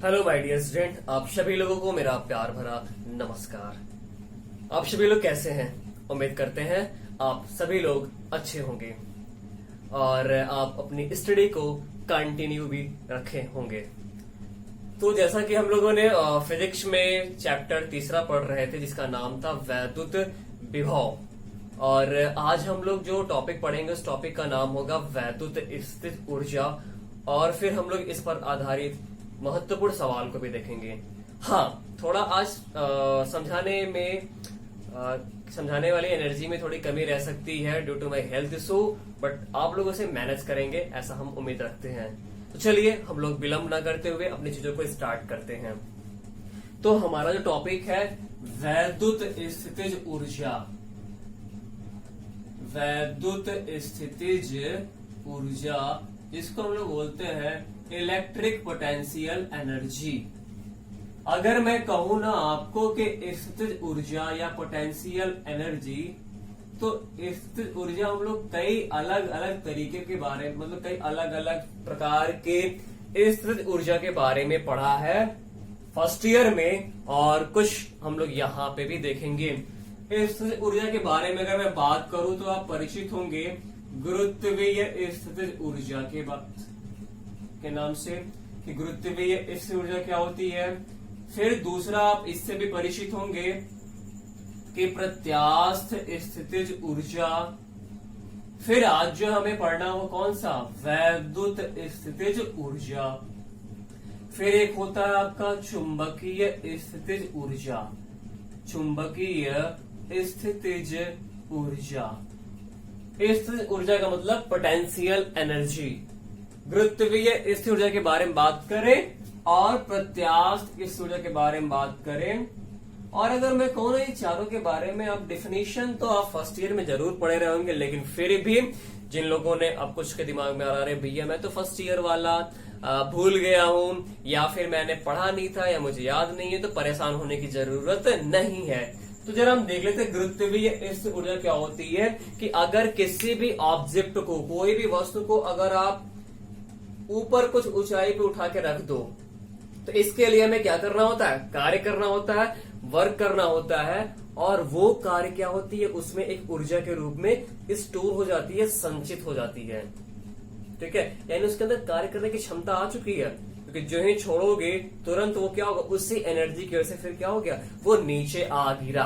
Hello my dear student, आप सभी लोगों को मेरा प्यार भरा नमस्कार। आप सभी लोग कैसे हैं? उम्मीद करते हैं आप सभी लोग अच्छे होंगे और आप अपनी स्टडी को कंटिन्यू भी रखे होंगे। तो जैसा कि हम लोगों ने फिजिक्स में चैप्टर तीसरा पढ़ रहे थे जिसका नाम था वैद्युत विभव, और आज हम लोग जो टॉपिक पढ़ेंगे उस टॉपिक का नाम होगा वैद्युत स्थित ऊर्जा, और फिर हम लोग इस पर आधारित महत्वपूर्ण सवाल को भी देखेंगे। हाँ, थोड़ा आज समझाने वाली एनर्जी में थोड़ी कमी रह सकती है due to my health issue, but आप लोगों से मैनेज करेंगे ऐसा हम उम्मीद रखते हैं। तो चलिए हम लोग विलंब न करते हुए अपनी चीजों को स्टार्ट करते हैं। तो हमारा जो टॉपिक है वैद्युत स्थितिज ऊर्जा, वैद्युत स्थितिज ऊर्जा, जिसको हम लोग बोलते हैं इलेक्ट्रिक पोटेंशियल एनर्जी। अगर मैं कहूं ना आपको कि स्थितिज ऊर्जा या पोटेंशियल एनर्जी, तो स्थितिज ऊर्जा हम लोग कई अलग अलग तरीके के बारे में, मतलब कई अलग अलग प्रकार के स्थितिज ऊर्जा के बारे में पढ़ा है फर्स्ट ईयर में, और कुछ हम लोग यहाँ पे भी देखेंगे। स्थितिज ऊर्जा के बारे में अगर मैं बात करूं तो आप परिचित होंगे गुरुत्वीय स्थितिज ऊर्जा के नाम से, कि गुरुत्वीय स्थितिज ऊर्जा क्या होती है। फिर दूसरा आप इससे भी परिचित होंगे कि प्रत्यास्थ स्थितिज ऊर्जा। फिर आज जो हमें पढ़ना वो कौन सा, वैद्युत स्थितिज ऊर्जा। फिर एक होता है आपका चुंबकीय स्थितिज ऊर्जा, चुंबकीय स्थितिज ऊर्जा। स्थितिज ऊर्जा का मतलब पोटेंशियल एनर्जी। गुरुत्वीय स्थितिज ऊर्जा के बारे में बात करें और प्रत्यास्थ स्थितिज ऊर्जा के बारे में बात करें। और अगर मैं कहूं ना, ये चारों के बारे में आप डिफिनीशन तो आप फर्स्ट ईयर में जरूर पढ़े रहे होंगे, लेकिन फिर भी जिन लोगों ने अब कुछ के दिमाग में आ रहा है भैया मैं तो फर्स्ट ईयर वाला भूल गया हूं, या फिर मैंने पढ़ा नहीं था, या मुझे याद नहीं है, तो परेशान होने की जरूरत नहीं है। तो जरा हम देख लेते हैं गुरुत्वीय स्थितिज ऊर्जा क्या होती है। कि अगर किसी भी ऑब्जेक्ट को, कोई भी वस्तु को अगर आप ऊपर कुछ ऊंचाई पे उठा के रख दो, तो इसके लिए हमें क्या करना होता है, कार्य करना होता है, वर्क करना होता है, और वो कार्य क्या होती है, उसमें एक ऊर्जा के रूप में स्टोर हो जाती है, संचित हो जाती है। ठीक है, यानी उसके अंदर कार्य करने की क्षमता आ चुकी है, क्योंकि जो ही छोड़ोगे तुरंत वो क्या होगा, उसी एनर्जी की वजह से फिर क्या हो गया, वो नीचे आ गिरा।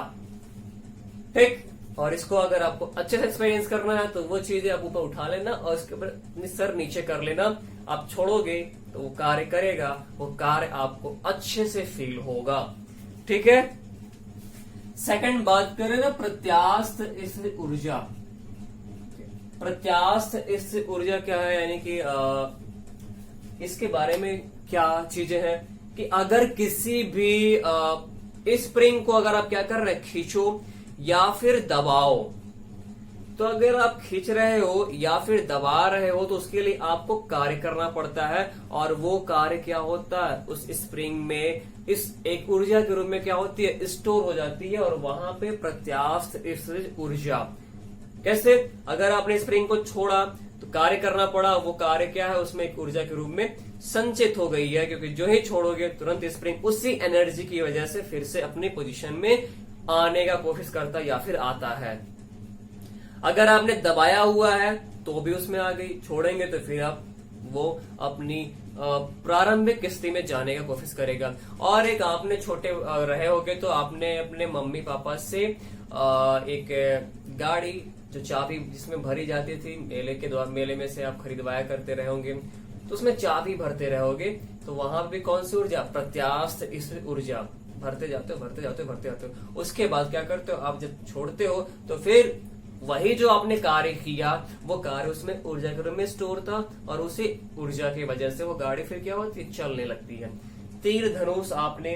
ठीक, और इसको अगर आपको अच्छे से एक्सपीरियंस करना है तो वो चीजें आप ऊपर उठा लेना और उसके ऊपर सर नीचे कर लेना। आप छोड़ोगे तो वो कार्य करेगा, वो कार्य आपको अच्छे से फील होगा। ठीक है, सेकंड बात करें ना प्रत्यास्थ स्थितिज ऊर्जा। प्रत्यास्थ स्थितिज ऊर्जा क्या है, यानी कि इसके बारे में क्या चीजें हैं कि अगर किसी भी स्प्रिंग को अगर आप क्या कर रहे हैं, खींचो या फिर दबाओ, तो अगर आप खींच रहे हो या फिर दबा रहे हो तो उसके लिए आपको कार्य करना पड़ता है, और वो कार्य क्या होता है, उस स्प्रिंग में इस एक ऊर्जा के रूप में क्या होती है, स्टोर हो जाती है, और वहां पे प्रत्यास्थ स्थितिज ऊर्जा। कैसे, अगर आपने स्प्रिंग को छोड़ा तो कार्य करना पड़ा, वो कार्य क्या है, उसमें एक ऊर्जा के रूप में संचित हो गई है, क्योंकि जो ही छोड़ोगे तुरंत स्प्रिंग उसी एनर्जी की वजह से फिर से अपनी पोजीशन में आने का कोशिश करता या फिर आता है। अगर आपने दबाया हुआ है तो भी उसमें आ गई, छोड़ेंगे तो फिर आप वो अपनी प्रारंभिक स्थिति में जाने का कोशिश करेगा। और एक आपने छोटे रहे होगे तो आपने अपने मम्मी पापा से एक गाड़ी जो चाबी जिसमें भरी जाती थी, मेले में से आप खरीदवाया करते रहे होंगे, तो उसमें चाबी भरते रहोगे, तो वहां भी कौन सी ऊर्जा, प्रत्यास्थ स्थितिज ऊर्जा। भरते जाते हो, उसके बाद क्या करते हो, आप जब छोड़ते हो तो फिर वही जो आपने कार्य किया वो कार्य उसमें ऊर्जा के रूप में स्टोर था, और उसी ऊर्जा की वजह से वो गाड़ी फिर क्या होती है, चलने लगती है। तीर धनुष, आपने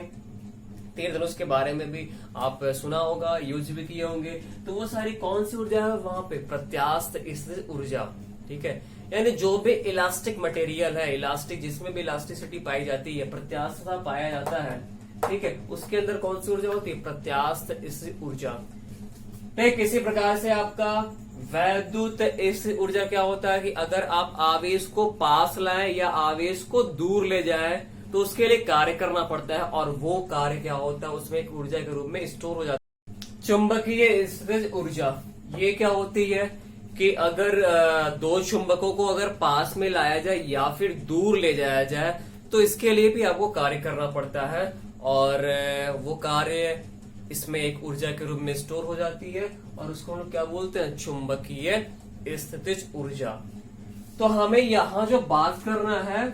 तीर धनुष के बारे में भी आप सुना होगा, यूज भी किए होंगे, तो वो सारी कौन सी ऊर्जा है वहां पे, प्रत्यास्थ स्थितिज ऊर्जा। ठीक है, यानी जो भी इलास्टिक मटेरियल है, इलास्टिक जिसमें भी इलास्टिसिटी पाई जाती है, प्रत्यास्थता पाया जाता है, ठीक है, उसके अंदर कौन सी ऊर्जा होती है, प्रत्यास्थ स्थितिज ऊर्जा। ठीक इसी प्रकार से आपका वैद्युत स्थितिज ऊर्जा क्या होता है कि अगर आप आवेश को पास लाएं या आवेश को दूर ले जाएं तो उसके लिए कार्य करना पड़ता है, और वो कार्य क्या होता है, उसमें एक ऊर्जा के रूप में स्टोर हो जाता है। चुंबकीय स्थितिज ऊर्जा ये क्या होती है कि अगर दो चुंबकों को अगर पास में लाया जाए या फिर दूर ले जाया जाए, तो इसके लिए भी आपको कार्य करना पड़ता है, और वो कार्य इसमें एक ऊर्जा के रूप में स्टोर हो जाती है, और उसको हम लोग क्या बोलते हैं, चुंबकीय स्थितिज ऊर्जा। तो हमें यहाँ जो बात करना है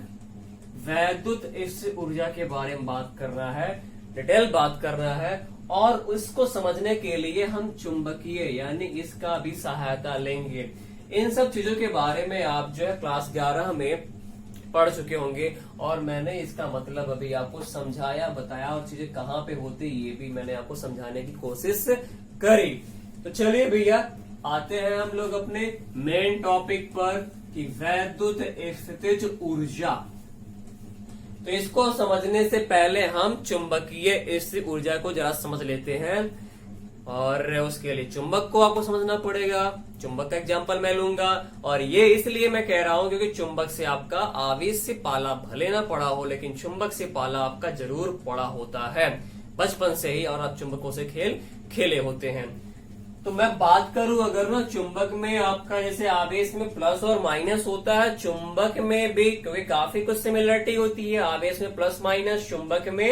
वैद्युत स्थितिज ऊर्जा के बारे में बात करना है, डिटेल बात करना है, और उसको समझने के लिए हम चुंबकीय यानी इसका भी सहायता लेंगे। इन सब चीजों के बारे में आप जो है क्लास 11 में पढ़ चुके होंगे, और मैंने इसका मतलब अभी आपको समझाया, बताया, और चीजें कहाँ पे होती ये भी मैंने आपको समझाने की कोशिश करी। तो चलिए भैया आते हैं हम लोग अपने मेन टॉपिक पर कि वैद्युत स्थितिज ऊर्जा। तो इसको समझने से पहले हम चुंबकीय स्थितिज ऊर्जा को जरा समझ लेते हैं, और उसके लिए चुंबक को आपको समझना पड़ेगा। चुंबक का एग्जांपल मैं लूंगा, और ये इसलिए मैं कह रहा हूं क्योंकि चुंबक से आपका आवेश से पाला भले ना पड़ा हो, लेकिन चुंबक से पाला आपका जरूर पड़ा होता है बचपन से ही, और आप चुंबकों से खेल खेले होते हैं। तो मैं बात करूं अगर ना चुंबक में आपका जैसे आवेश में प्लस और माइनस होता है, चुंबक में भी क्योंकि काफी कुछ सिमिलरिटी होती है, आवेश में प्लस माइनस, चुंबक में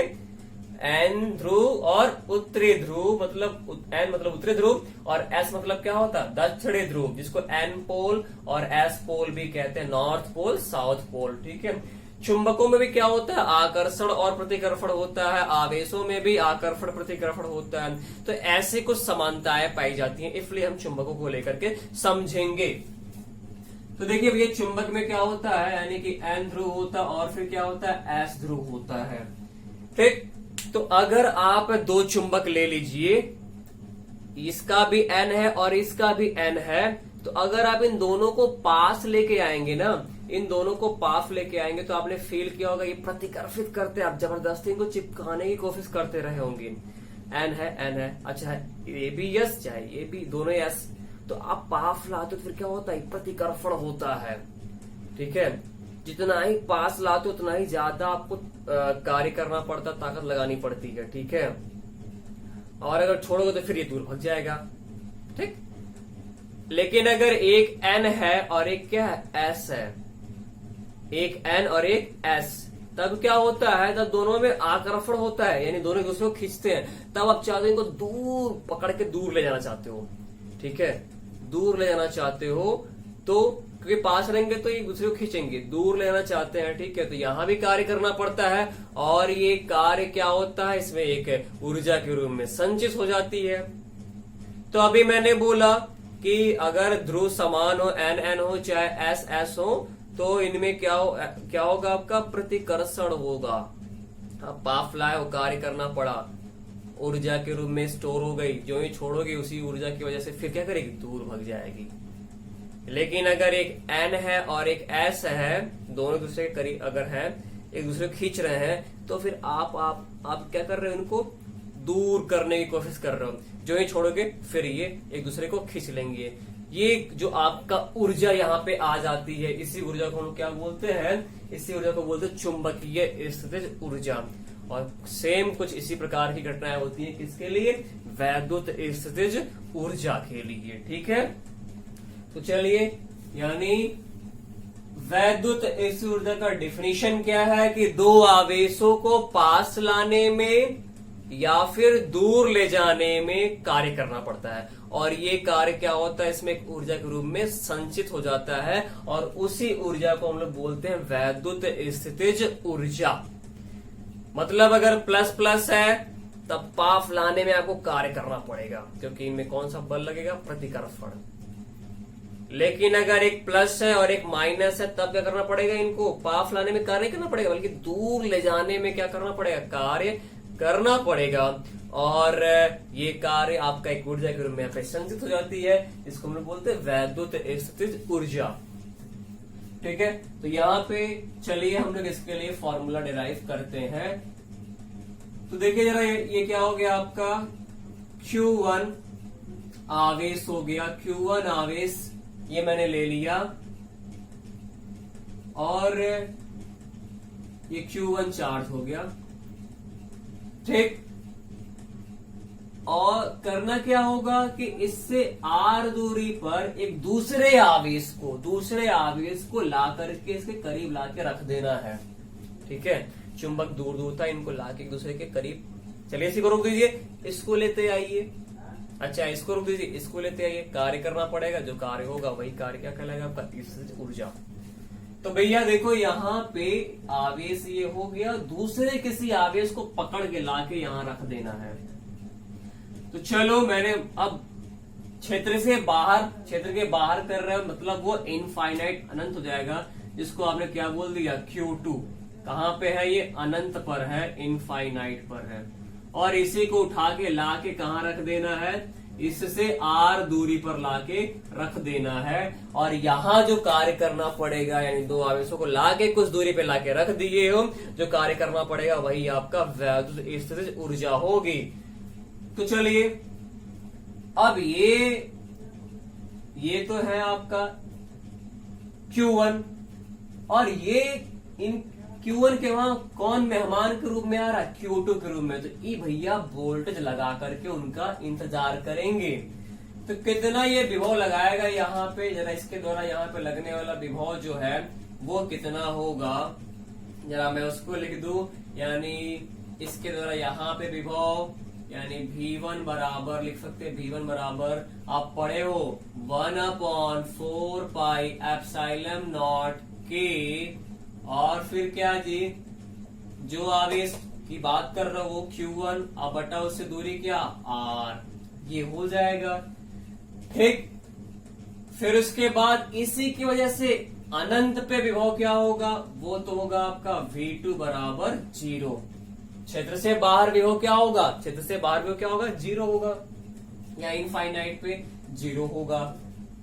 एन ध्रुव और उत्तरी ध्रुव, मतलब एन मतलब उत्तरी ध्रुव, और एस मतलब क्या होता है, दक्षिणी ध्रुव, जिसको एन पोल और एस पोल भी कहते हैं, नॉर्थ पोल साउथ पोल। ठीक है, चुंबकों में भी क्या होता है, आकर्षण और प्रतिकर्षण होता है, आवेशों में भी आकर्षण प्रतिकर्षण होता है। तो ऐसे कुछ समानताएं पाई जाती हैं, इसलिए हम चुंबकों को लेकर के समझेंगे। तो देखिए भैया चुंबक में क्या होता है, यानी कि एन ध्रुव होता है, और फिर क्या होता है, एस ध्रुव होता है। ठीक, तो अगर आप दो चुंबक ले लीजिए, इसका भी एन है और इसका भी एन है, तो अगर आप इन दोनों को पास लेके आएंगे ना, इन दोनों को पास लेके आएंगे, तो आपने फील किया होगा ये प्रतिकर्षित करते हैं, आप जबरदस्ती इनको चिपकाने की कोशिश करते रहे होंगे। एन है, अच्छा है, ये भी यस चाहे ये भी दोनों यस, तो आप पास लाते तो फिर क्या होता है, प्रतिकर्षण होता है। ठीक है, जितना ही पास लाते उतना ही ज्यादा आपको कार्य करना पड़ता, ताकत लगानी पड़ती है। ठीक है, और अगर छोड़ोगे तो फिर ये दूर भाग जाएगा। ठीक, लेकिन अगर एक एन है और एक क्या है, एस है, एक एन और एक एस, तब क्या होता है, तब दोनों में आकर्षण होता है, यानी दोनों एक दूसरे को खींचते हैं। तब आप चाहते हो इनको दूर पकड़ के दूर ले जाना चाहते हो। ठीक है, दूर ले जाना चाहते हो, तो क्योंकि पास रहेंगे तो एक दूसरे को खींचेंगे, दूर लेना चाहते हैं। ठीक है, तो यहां भी कार्य करना पड़ता है, और ये कार्य क्या होता है, इसमें एक ऊर्जा के रूप में संचित हो जाती है। तो अभी मैंने बोला कि अगर ध्रुव समान हो, एन एन हो चाहे एस एस हो, तो इनमें क्या होगा, आपका प्रतिकर्षण होगा। आप पास लाए हो, कार्य करना पड़ा, ऊर्जा के रूप में स्टोर हो गई, जो ही छोड़ोगे उसी ऊर्जा की वजह से फिर क्या करेगी, दूर भाग जाएगी। लेकिन अगर एक एन है और एक एस है, दोनों दूसरे के करीब अगर है, एक दूसरे को खींच रहे हैं, तो फिर आप क्या कर रहे हो, इनको दूर करने की कोशिश कर रहे हो। जो ही छोड़ोगे फिर ये एक दूसरे को खींच लेंगे। ये जो आपका ऊर्जा यहाँ पे आ जाती है, इसी ऊर्जा को हम क्या बोलते हैं, इसी ऊर्जा को बोलते हैं चुंबकीय स्थितिज ऊर्जा। और सेम कुछ इसी प्रकार की घटनाएं होती हैं किसके लिए, वैद्युत स्थितिज ऊर्जा के लिए। ठीक है, तो चलिए, यानी वैद्युत स्थितिज ऊर्जा का डिफिनीशन क्या है कि दो आवेशों को पास लाने में या फिर दूर ले जाने में कार्य करना पड़ता है, और ये कार्य क्या होता है, इसमें एक ऊर्जा के रूप में संचित हो जाता है, और उसी ऊर्जा को हम लोग बोलते हैं वैद्युत स्थितिज ऊर्जा। मतलब अगर प्लस प्लस है तब पास लाने में आपको कार्य करना पड़ेगा, क्योंकि इनमें कौन सा बल लगेगा, प्रतिकर्षण। लेकिन अगर एक प्लस है और एक माइनस है, तब क्या करना पड़ेगा, इनको पास लाने में कार्य नहीं करना पड़ेगा, बल्कि दूर ले जाने में क्या करना पड़ेगा, कार्य करना पड़ेगा। और ये कार्य आपका एक ऊर्जा के रूप में संचित हो जाती है, इसको हम लोग बोलते हैं वैद्युत स्थितिज ऊर्जा। ठीक है, तो यहाँ पे चलिए हम लोग इसके लिए फॉर्मूला डिराइव करते हैं। तो देखिए जरा, ये क्या हो गया आपका, Q1 आवेश हो गया, Q1 आवेश ये मैंने ले लिया, और ये Q1 चार्ज हो गया, ठीक। और करना क्या होगा कि इससे R दूरी पर एक दूसरे आवेश को ला करके इसके करीब लाके रख देना है, ठीक है। चुंबक दूर दूर था, इनको लाके एक दूसरे के करीब, चलिए इसी को रोक दीजिए, इसको लेते आइए, अच्छा इसको रोक दीजिए, इसको लेते आइए, कार्य करना पड़ेगा, जो कार्य होगा वही कार्य क्या कहलाएगा आपका, स्थितिज ऊर्जा। तो भैया देखो यहाँ पे आवेश ये हो गया, दूसरे किसी आवेश को पकड़ के लाके यहाँ रख देना है। तो चलो मैंने अब क्षेत्र के बाहर कर रहे हैं, मतलब वो इनफाइनाइट अनंत हो जाएगा, जिसको आपने क्या बोल दिया, Q2। कहाँ पे है ये, अनंत पर है, इनफाइनाइट पर है। और इसी को उठा के लाके कहाँ रख देना है, इससे R दूरी पर लाके रख देना है। और यहाँ जो कार्य करना पड़ेगा, यानी दो आवेशों को लाके कुछ दूरी पे लाके रख दिए हो, जो कार्य करना पड़ेगा वही आपका वैद्युत स्थितिज ऊर्जा होगी। तो चलिए अब ये तो है आपका Q1, और ये इन Q1 के वहां कौन मेहमान के रूप में आ रहा है, Q2 के रूप में। तो ये भैया वोल्टेज लगा करके उनका इंतजार करेंगे। तो कितना ये विभव लगाएगा यहाँ पे, जरा इसके द्वारा यहाँ पे लगने वाला विभव जो है वो कितना होगा, जरा मैं उसको लिख दूं। यानी इसके द्वारा यहाँ पे विभव, यानी V1 बराबर लिख सकते हैं, V1 बराबर आप पढ़े हो 1/4 पाई एप्सिलॉन नॉट K, और फिर क्या जी, जो आवेश की बात कर रहा हूं वो Q1, अब बटा उससे दूरी क्या, R, ये हो जाएगा, ठीक। फिर उसके बाद इसी की वजह से अनंत पे विभव क्या होगा, वो तो होगा आपका V2 बराबर 0। क्षेत्र से बाहर विभव क्या होगा, क्षेत्र से बाहर विभव क्या होगा, 0 होगा, या इनफाइनाइट पे 0 होगा,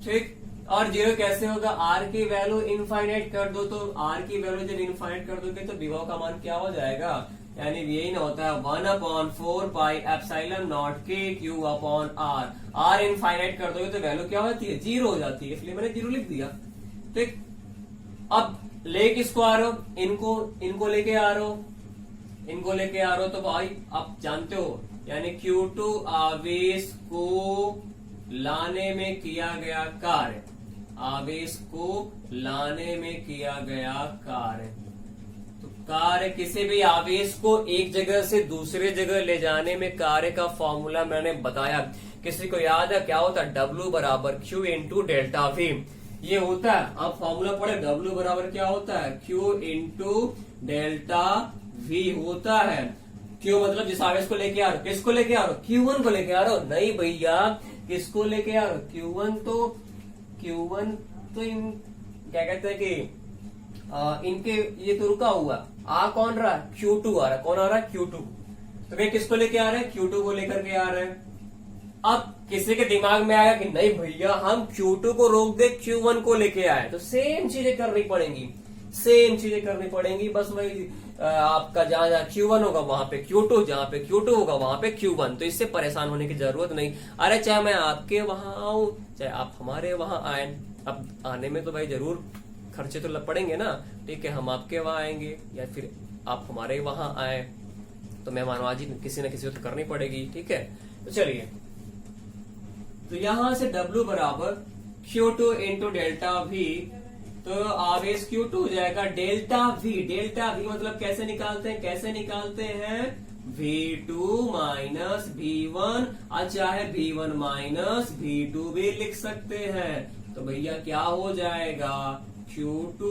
ठीक। और 0 कैसे होगा, R की वैल्यू इनफाइनाइट कर दो, तो R की वैल्यू जब इनफाइनाइट कर दोगे तो विभव का मान क्या हो जाएगा, यानी यही ना होता है 1/4 pi epsilon not K Q upon R। R infinite कर दोगे तो वैल्यू क्या होती है, 0 हो जाती है, इसलिए मैंने 0 लिख दिया, ठीक। अब ले किसको आ रहे हो, इनको लेके आ रहे हो, इनको लेके आ रहे हो, तो भाई आप जानते हो, यानी Q2 आवेश को लाने में किया गया कार्य, आवेश को लाने में किया गया कार्य। तो कार्य, किसी भी आवेश को एक जगह से दूसरे जगह ले जाने में कार्य का फॉर्मूला मैंने बताया, किसी को याद है क्या होता है, W बराबर Q इंटू डेल्टा V, ये होता है। अब फॉर्मूला पढ़े, W बराबर क्या होता है, Q इंटू डेल्टा V होता है। क्यों, मतलब जिस आवेश को लेके आ रहे हो, किसको लेके आ रहे हो, Q1 को लेके आ रहे हो, नहीं भैया, किसको लेके आ रहे हो, Q1 तो इन क्या कहते हैं कि इनके ये तो रुका हुआ, आ कौन रहा है, Q2 आ रहा है, कौन आ रहा है, Q2। तो वे किसको लेके आ रहे हैं, Q2 को लेकर के आ रहे हैं। अब किसी के दिमाग में आया कि नहीं भैया हम Q2 को रोक दे, Q1 को लेके आए, तो सेम चीजें करनी पड़ेंगी, बस वही आपका जहां जहां Q1 होगा वहां पे Q2, जहां पे Q2 होगा वहां पे Q1। तो इससे परेशान होने की जरूरत नहीं। अरे चाहे मैं आपके वहां आऊं, चाहे आप हमारे वहां आए, अब आने में तो भाई जरूर खर्चे तो पड़ेंगे ना, ठीक है। हम आपके वहां आएंगे या फिर आप हमारे वहां आए, तो मेहमानबाजी किसी न किसी को तो करनी पड़ेगी, ठीक है। तो चलिए, तो यहां से W बराबर Q2 इंटू डेल्टा V, तो आवेश Q2 हो जाएगा डेल्टा V मतलब कैसे निकालते हैं, V2 माइनस V1, चाहे V1 माइनस V2 भी लिख सकते हैं। तो भैया क्या हो जाएगा, Q2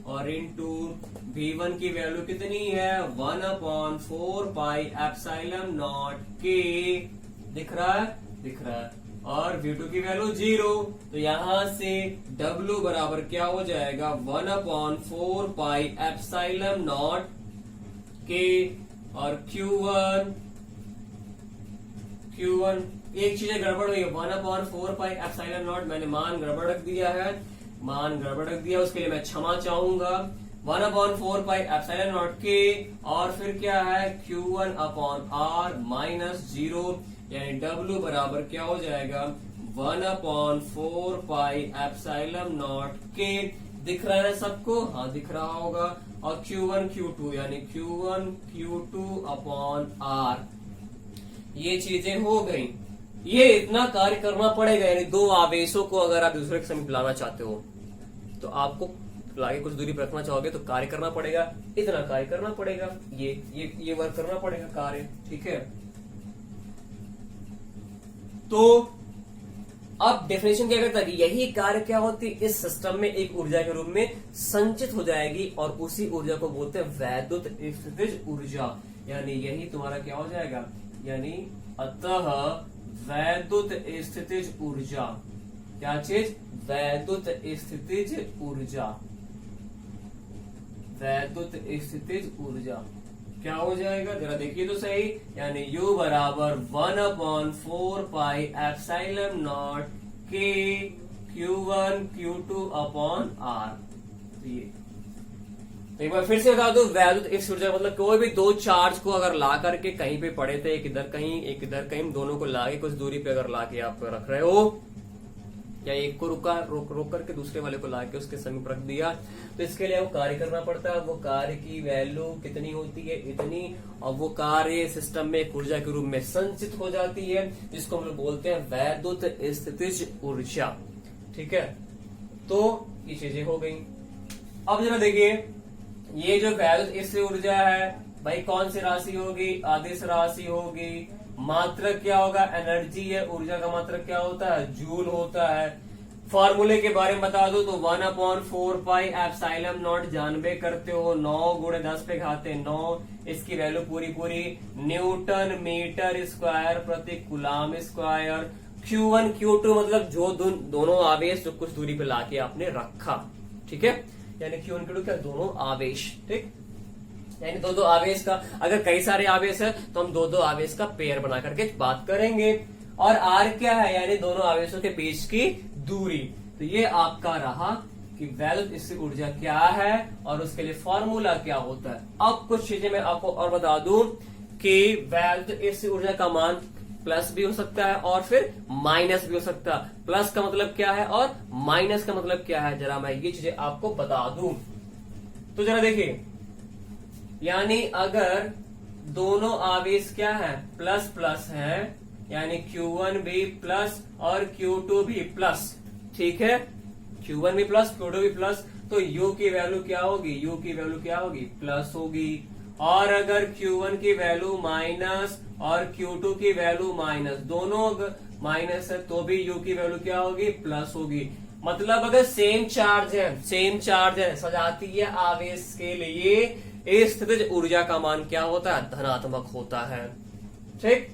और इंटू V1 की वैल्यू कितनी है, 1/4 पाई एप्सिलॉन नॉट K, दिख रहा है, और V2 की वैल्यू 0। तो यहां से W बराबर क्या हो जाएगा, 1/4 पाई एप्सिलॉन नॉट K, और Q1 एक चीज गड़बड़ हुई है, 1/4 पाई एप्सिलॉन नॉट, मैंने मान गड़बड़ रख दिया, उसके लिए मैं क्षमा चाहूंगा। 1/4 पाई एप्सिलॉन नॉट K, और फिर क्या है, Q1 अपॉन R माइनस 0, यानी W बराबर क्या हो जाएगा, 1/4 पाई एप्सिलॉन नॉट K। दिख रहा है सबको? हाँ दिख रहा होगा। और Q1 Q2 यानी Q1 Q2 अपॉन आर, ये चीजें हो गई। ये इतना कार्य करना पड़ेगा, यानी दो आवेशों को अगर आप दूसरे के समीप लाना चाहते हो तो आपको आगे कुछ दूरी पर रखना चाहोगे तो कार्य करना पड़ेगा, इतना कार्य करना पड़ेगा, ये वर्क करना पड़ेगा कार्य, ठीक है। तो अब डेफिनेशन क्या कहता है कि यही कार्य क्या होती है, इस सिस्टम में एक ऊर्जा के रूप में संचित हो जाएगी और उसी ऊर्जा को बोलते हैं वैद्युत स्थितिज ऊर्जा, यानी यही तुम्हारा क्या हो जाएगा, यानी अतः वैद्युत स्थितिज ऊर्जा, क्या चीज, वैद्युत स्थितिज ऊर्जा, वैद्युत स्थितिज ऊर्जा क्या हो जाएगा, जरा देखिए तो सही, यानी U बराबर 1/4 pi epsilon not K Q1 Q2 upon R। तो एक बार फिर से बता दो, वैद्युत स्थितिज ऊर्जा मतलब कोई भी दो चार्ज को अगर ला करके कहीं पे पड़े थे, एक इधर कहीं एक इधर कहीं, दोनों को लाके कुछ दूरी पे अगर लाके आप रख रहे हो, या एक को रोक करके दूसरे वाले को लाके उसके समीप रख दिया, तो इसके लिए वो कार्य करना पड़ता है। वो कार्य की वैल्यू कितनी होती है, इतनी, और वो कार्य सिस्टम में एक ऊर्जा के रूप में संचित हो जाती है, जिसको हम लोग बोलते हैं वैद्युत स्थितिज ऊर्जा, ठीक है। तो ये चीजें हो गई। अब जरा देखिए, ये जो वैद्युत स्थितिज ऊर्जा है भाई कौन सी राशि होगी, अदिश राशि होगी। मात्रक क्या होगा, एनर्जी है, ऊर्जा का मात्रक क्या होता है, जूल होता है। फॉर्मूले के बारे में बता दो तो 1/4 पाई एप्सिलॉन नॉट जानबे करते हो, 9 गुणे 10 पे घाते 9, इसकी वैल्यू पूरी न्यूटन मीटर स्क्वायर प्रति कूलाम स्क्वायर। Q1 Q2 मतलब जो दोनों आवेश जो कुछ दूरी पे लाके आपने रखा, ठीक है, यानी Q1 Q2 क्या, दोनों आवेश, ठीक, यानी दो आवेश का, अगर कई सारे आवेश है तो हम दो आवेश का पेयर बना करके बात करेंगे। और R क्या है, यानी दोनों आवेशों के बीच की दूरी। तो ये आपका रहा कि वैद्युत स्थितिज ऊर्जा क्या है और उसके लिए फॉर्मूला क्या होता है। अब कुछ चीजें मैं आपको और बता दूं कि वैद्युत स्थितिज ऊर्जा का मान प्लस भी हो सकता है और फिर माइनस भी हो सकता है। प्लस का मतलब क्या है और माइनस का मतलब क्या है, जरा मैं ये चीजें आपको बता दूं। तो जरा देखिए, यानी अगर दोनों आवेश क्या है, प्लस प्लस है, यानी Q1 भी प्लस और Q2 भी प्लस, ठीक है, Q1 भी प्लस Q2 भी प्लस, तो U की वैल्यू क्या होगी, U की वैल्यू क्या होगी, प्लस होगी। और अगर Q1 की वैल्यू माइनस और Q2 की वैल्यू माइनस, दोनों माइनस है तो भी U की वैल्यू क्या होगी, प्लस होगी। मतलब अगर सेम चार्ज है, सजातीय आवेश के लिए स्थितिज ऊर्जा का मान क्या होता है, धनात्मक होता है, ठीक।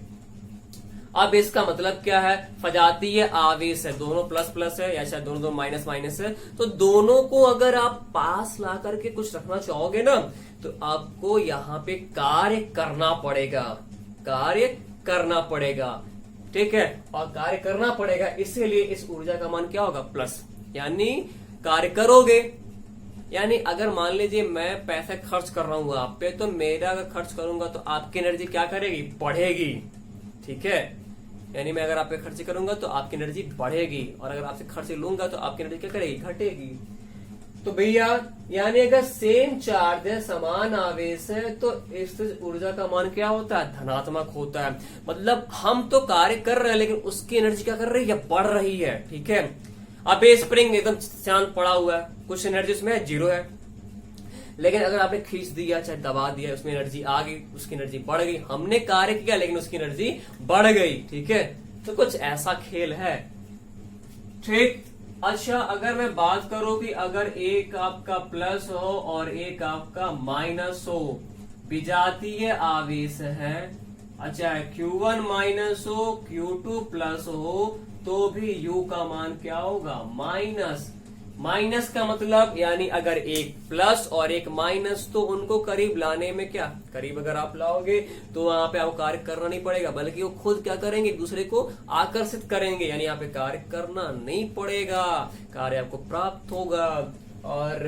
अब इसका मतलब क्या है, सजातीय आवेश है, दोनों प्लस प्लस है या शायद दोनों माइनस माइनस है, तो दोनों को अगर आप पास ला करके कुछ रखना चाहोगे ना, तो आपको यहाँ पे कार्य करना पड़ेगा, ठीक है। और कार्य करना पड़ेगा, इसीलिए इस ऊर्जा का मान क्या होगा, प्लस, यानी कार्य करोगे। यानी अगर मान लीजिए मैं पैसा खर्च कर रहा हूँ आप पे, तो मेरा अगर खर्च करूंगा तो आपकी एनर्जी क्या करेगी, बढ़ेगी, ठीक है। यानी मैं अगर आप पे खर्च करूंगा तो आपकी एनर्जी बढ़ेगी, और अगर आपसे खर्च लूंगा तो आपकी एनर्जी क्या करेगी, घटेगी। तो भैया यानी अगर सेम चार्ज है, समान आवेश है, तो स्थितिज ऊर्जा का मान क्या होता है, धनात्मक होता है। मतलब हम तो कार्य कर रहे हैं लेकिन उसकी एनर्जी क्या कर रही है, बढ़ रही है, ठीक है। अब ये स्प्रिंग एकदम शांत पड़ा हुआ है, कुछ एनर्जी उसमें जीरो है, लेकिन अगर आपने खींच दिया चाहे दबा दिया, उसमें एनर्जी आ गई, उसकी एनर्जी बढ़ गई। हमने कार्य किया लेकिन उसकी एनर्जी बढ़ गई, ठीक है। तो कुछ ऐसा खेल है, ठीक। अच्छा, अगर मैं बात करूं कि अगर एक आपका प्लस हो और एक आपका माइनस हो, विजातीय आवेश है, अच्छा Q1 माइनस हो Q2 प्लस हो, तो भी U का मान क्या होगा, माइनस। माइनस का मतलब यानी अगर एक प्लस और एक माइनस, तो उनको करीब लाने में क्या, करीब अगर आप लाओगे तो वहां पे आपको कार्य करना नहीं पड़ेगा, बल्कि वो खुद क्या करेंगे, एक दूसरे को आकर्षित करेंगे, यानी यहाँ पे कार्य करना नहीं पड़ेगा, कार्य आपको प्राप्त होगा। और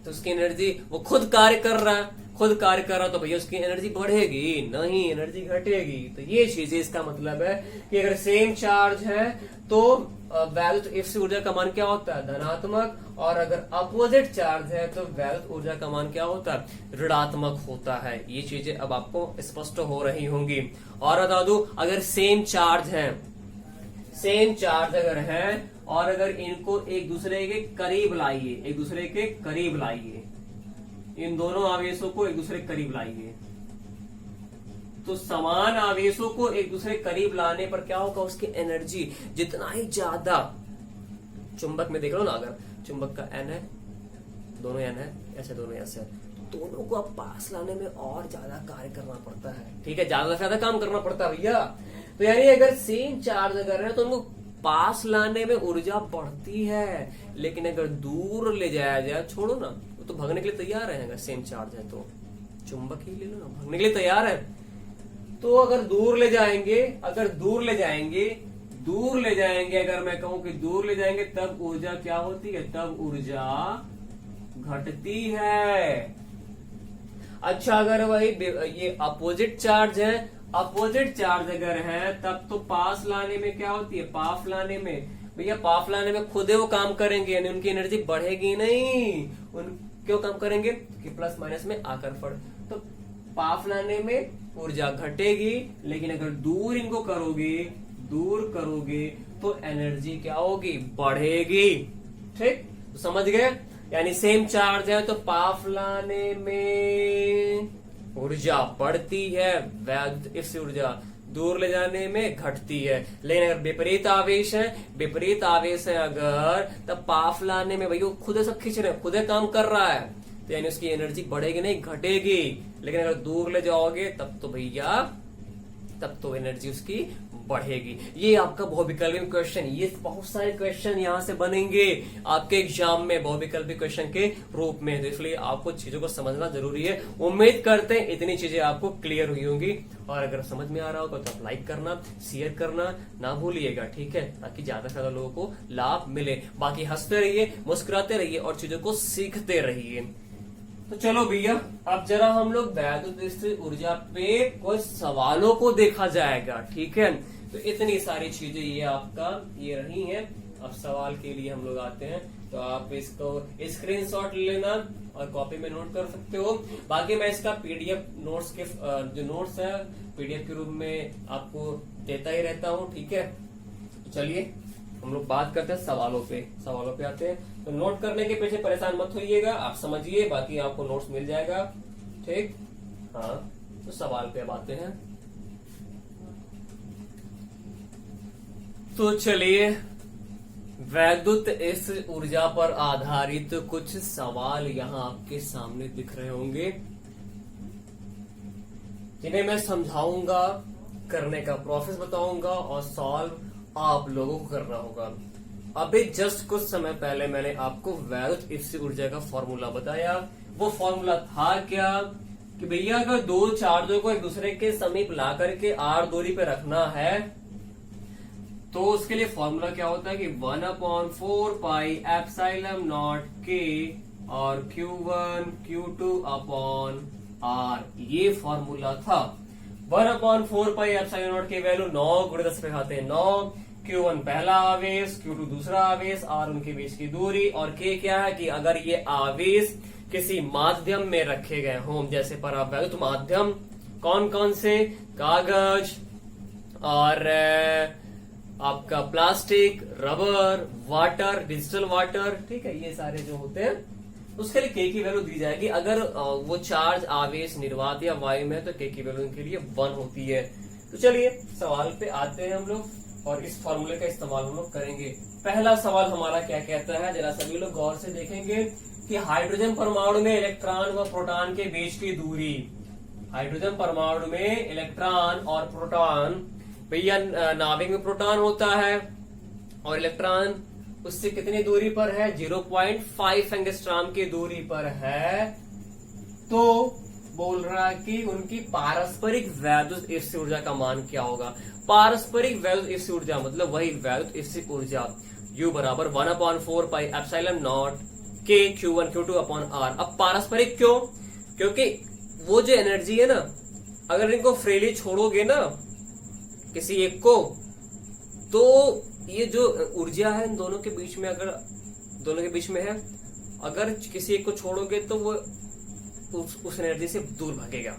तो उसकी एनर्जी, वो खुद कार्य कर रहा है, खुद कार्य कर रहा तो भैया उसकी एनर्जी बढ़ेगी, नहीं एनर्जी घटेगी। तो ये चीजें इसका मतलब है कि अगर सेम चार्ज है तो वैद्युत स्थिर ऊर्जा का मान क्या होता है, धनात्मक, और अगर अपोजिट चार्ज है तो वैद्युत ऊर्जा का मान क्या होता है, ऋणात्मक होता है। ये चीजें अब आपको स्पष्ट हो रही होंगी। और बता दूं, अगर सेम चार्ज है, सेम चार्ज अगर है और अगर इनको एक दूसरे के करीब लाइए, एक दूसरे के करीब लाइए, इन दोनों आवेशों को एक दूसरे के करीब लाइए, तो समान आवेशों को एक दूसरे के करीब लाने पर क्या होगा, उसकी एनर्जी जितना ही ज्यादा, चुंबक में देख लो ना, अगर चुंबक का एन है, दोनों एन है, ऐसे दोनों ऐसे, तो दोनों को अब पास लाने में और ज्यादा कार्य करना पड़ता है, ठीक है, ज्यादा से ज्यादा काम करना पड़ता है भैया। तो यानी अगर सेम चार्ज अगर है तो उनको पास लाने में ऊर्जा बढ़ती है, लेकिन अगर दूर ले जाया जाए, छोड़ो ना, वो तो भागने के लिए तैयार है। अगर सेम चार्ज है तो चुंबक ही ले लो ना, भागने के लिए तैयार है। तो अगर दूर ले जाएंगे, अगर दूर ले जाएंगे, दूर ले जाएंगे, अगर मैं कहूं कि दूर ले जाएंगे, तब ऊर्जा क्या होती है, तब ऊर्जा घटती है। अच्छा, अगर वही ये अपोजिट चार्ज है, अपोजिट चार्ज अगर है तब तो पास लाने में क्या होती है, पास लाने में, भैया पास लाने में खुद वो काम करेंगे, यानी उनकी एनर्जी बढ़ेगी नहीं। उन क्यों काम करेंगे कि प्लस माइनस में आकर फड़, तो पास लाने में ऊर्जा घटेगी, लेकिन अगर दूर इनको करोगे, दूर करोगे तो एनर्जी क्या होगी, बढ़ेगी। ठीक, तो समझ गए। यानी सेम चार्ज है तो पास लाने में ऊर्जा बढ़ती है, वैद्युत स्थिर ऊर्जा दूर ले जाने में घटती है। लेकिन अगर विपरीत आवेश है, विपरीत आवेश है अगर, तब पास लाने में भैया खुद सब खींच रहे, खुद काम कर रहा है, तो यानी उसकी एनर्जी बढ़ेगी नहीं, घटेगी। लेकिन अगर दूर ले जाओगे तब तो भैया, तब तो एनर्जी उसकी बढ़ेगी। ये आपका बहुविकल्पी क्वेश्चन, ये बहुत सारे क्वेश्चन यहाँ से बनेंगे आपके एग्जाम में बहुविकल्पी क्वेश्चन के रूप में, तो इसलिए आपको चीजों को समझना जरूरी है। उम्मीद करते हैं इतनी चीजें आपको क्लियर हुई होंगी, और अगर समझ में आ रहा होगा तो आप लाइक करना, शेयर करना ना भूलिएगा, ठीक है, ताकि ज्यादा से ज्यादा लोगों को लाभ मिले। बाकी हंसते रहिए, मुस्कुराते रहिए और चीजों को सीखते रहिए। तो चलो भैया, अब जरा हम लोग वैद्युत स्थिर ऊर्जा पे कुछ सवालों को देखा जाएगा, ठीक है। तो इतनी सारी चीजें ये आपका ये रही हैं। अब सवाल के लिए हम लोग आते हैं, तो आप इसको स्क्रीनशॉट लेना और कॉपी में नोट कर सकते हो। बाकी मैं इसका पीडीएफ नोट्स के जो नोट्स है पीडीएफ के रूप में आपको देता ही रहता हूँ, ठीक है। तो चलिए हम लोग बात करते हैं सवालों पे, सवालों पे आते हैं। तो नोट करने के पीछे परेशान मत होइएगा, आप समझिए, बाकी आपको नोट्स मिल जाएगा, ठीक। हाँ, तो सवाल पे अब आते हैं। तो चलिए, वैद्युत स्थिर ऊर्जा पर आधारित कुछ सवाल यहाँ आपके सामने दिख रहे होंगे, जिन्हें मैं समझाऊंगा, करने का प्रोसेस बताऊंगा और सॉल्व आप लोगों को करना होगा। अभी जस्ट कुछ समय पहले मैंने आपको वैद्युत स्थिर ऊर्जा का फॉर्मूला बताया। वो फॉर्मूला था क्या कि भैया अगर दो चार्जों को एक दूसरे के समीप ला करके r दूरी पे रखना है, तो उसके लिए फॉर्मूला क्या होता है कि 1/4 पाई एप्सिलॉन नॉट के और Q1 Q2 अपॉन R, ये फॉर्मूला था। 1/4 पाई एप्सिलॉन नॉट की वैल्यू 9 गुणे 10 पे खाते हैं 9, Q1 पहला आवेश, Q2 दूसरा आवेश, R उनके बीच की दूरी, और K क्या है कि अगर ये आवेश किसी माध्यम में रखे गए हों, जैसे परावैद्युत माध्यम, कौन कौन से, कागज और आपका plastic, rubber, water, digital water, ठीक है, ये सारे जो होते हैं, उसके लिए K की वैल्यू दी जाएगी। अगर वो चार्ज आवेश निर्वात या वायु में है तो K की वैल्यू इनके लिए 1 होती है। तो चलिए सवाल पे आते हैं हम लोग, और इस फॉर्मूले का इस्तेमाल हम लोग करेंगे। पहला सवाल हमारा क्या कहता है, जरा सभी लोग गौर से देखेंगे कि हाइड्रोजन परमाणु में इलेक्ट्रॉन व प्रोटॉन के बीच की दूरी, हाइड्रोजन परमाणु में इलेक्ट्रॉन और प्रोटॉन, भैया नाभिक में प्रोटॉन होता है और इलेक्ट्रॉन उससे कितनी दूरी पर है, 0.5 एंगस्ट्रॉम की दूरी पर है। तो बोल रहा है कि उनकी पारस्परिक वैद्युत स्थिर ऊर्जा का मान क्या होगा। पारस्परिक वैद्युत स्थिर ऊर्जा मतलब वही वैद्युत स्थिर ऊर्जा U बराबर 1/4 पाई एप्सिलॉन नॉट के Q1 Q2 अपॉन R। अब पारस्परिक क्यों, क्योंकि वो जो एनर्जी है ना, अगर इनको फ्रीली छोड़ोगे ना किसी एक को, तो ये जो ऊर्जा है इन दोनों के बीच में, अगर दोनों के बीच में है, अगर किसी एक को छोड़ोगे तो वो उस एनर्जी से दूर भागेगा।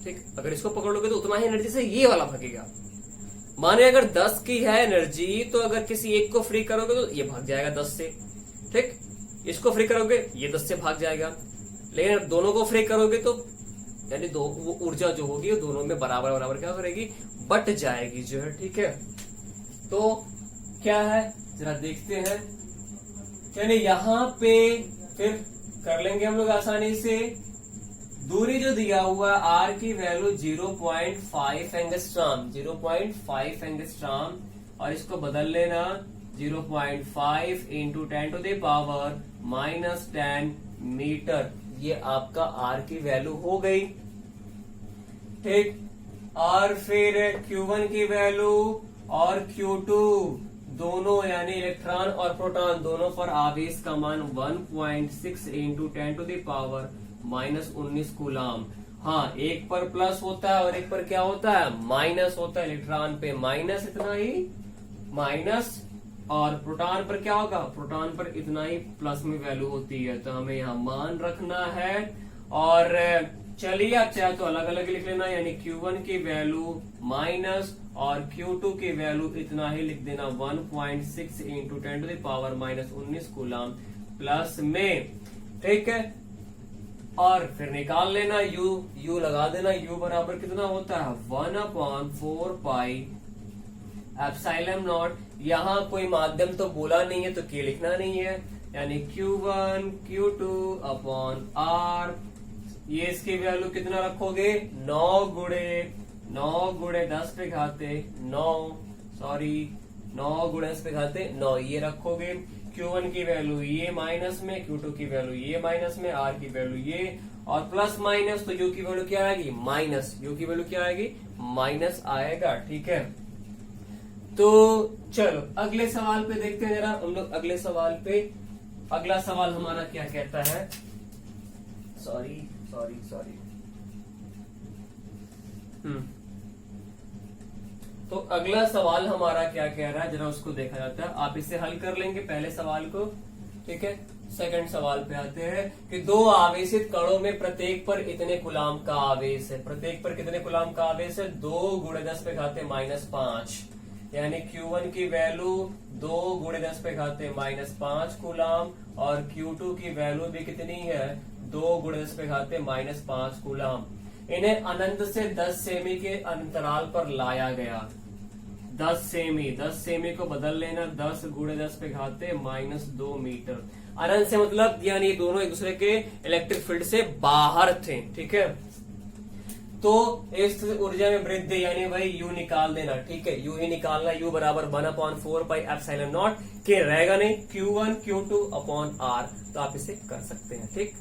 ठीक, अगर इसको पकड़ोगे तो उतना ही एनर्जी से ये वाला भागेगा। माने अगर 10 की है एनर्जी, तो अगर किसी एक को फ्री करोगे तो ये भाग जाएगा 10 से। ठीक, इसको फ्री करोगे ये 10 से भाग जाएगा। लेकिन अगर दोनों को फ्री करोगे तो यानी वो ऊर्जा जो होगी वो दोनों में बराबर बराबर क्या करेगी, बट जाएगी जो है। ठीक है, तो क्या है जरा देखते हैं। यानी यहां पे फिर कर लेंगे हम लोग आसानी से। दूरी जो दिया हुआ है आर की वैल्यू 0.5 एंगस्ट्रॉम, 0.5 एंगस्ट्रॉम, और इसको बदल लेना 0.5 इंटू 10⁻⁻10 मीटर। ये आपका आर की वैल्यू हो गई। ठीक, और फिर Q1 की वैल्यू और Q2 दोनों यानी इलेक्ट्रॉन और प्रोटॉन दोनों पर आवेश का मान 1.6 इंटू 10⁻⁻19 कूलाम। हाँ, एक पर प्लस होता है और एक पर क्या होता है, माइनस होता है। इलेक्ट्रॉन पे माइनस इतना ही माइनस, और प्रोटॉन पर क्या होगा, प्रोटॉन पर इतना ही प्लस में वैल्यू होती है। तो हमें यहाँ मान रखना है। और चलिए आप चाहे तो अलग अलग लिख लेना, यानी Q1 की वैल्यू माइनस और Q2 की वैल्यू इतना ही लिख देना 1.6 इंटू 10⁻⁻19 कूलाम प्लस में। ठीक है, और फिर निकाल लेना U लगा देना। U बराबर कितना होता है, 1/4 पाई एप्सिलॉन नॉट। यहाँ कोई माध्यम तो बोला नहीं है तो K लिखना नहीं है, यानी Q1 Q2 अपॉन R। ये इसकी वैल्यू कितना रखोगे, 9 गुणे 10 पे घाते 9 ये रखोगे। Q1 की वैल्यू ये माइनस में, Q2 की वैल्यू ये माइनस में, R की वैल्यू ये, और प्लस माइनस तो U की वैल्यू क्या आएगी, माइनस। U की वैल्यू क्या आएगी, माइनस आएगा। ठीक है, तो चलो अगले सवाल पे देखते हैं जरा हम लोग। अगले सवाल पे, अगला सवाल हमारा क्या कहता है, सॉरी। तो अगला सवाल हमारा क्या कह रहा है, जरा उसको देखा जाता है। आप इसे हल कर लेंगे पहले सवाल को। ठीक है, सेकंड सवाल पे आते हैं कि दो आवेशित कणों में प्रत्येक पर इतने कूलाम का आवेश है। प्रत्येक पर कितने कूलाम का आवेश है, 2 गुणे 10 पे घाते -5, यानी Q1 की वैल्यू 2 गुणे 10 पे घाते -5 कूलाम, और Q2 की वैल्यू भी कितनी है, 2 गुणे 10 पे घाते -5 कूलाम। इन्हें अनंत से 10 सेमी के अंतराल पर लाया गया। 10 सेमी को बदल लेना 10 गुणे 10 पे घाते -2 मीटर। अनंत से मतलब यानी दोनों एक दूसरे के इलेक्ट्रिक फील्ड से बाहर थे। ठीक है, तो इस ऊर्जा में वृद्धि यानी भाई U निकाल देना। ठीक है, U ही निकालना। U बराबर 1/4 पाई एप्सिलॉन नॉट के रहेगा नहीं, Q1 Q2 अपॉन R। तो आप इसे कर सकते हैं। ठीक,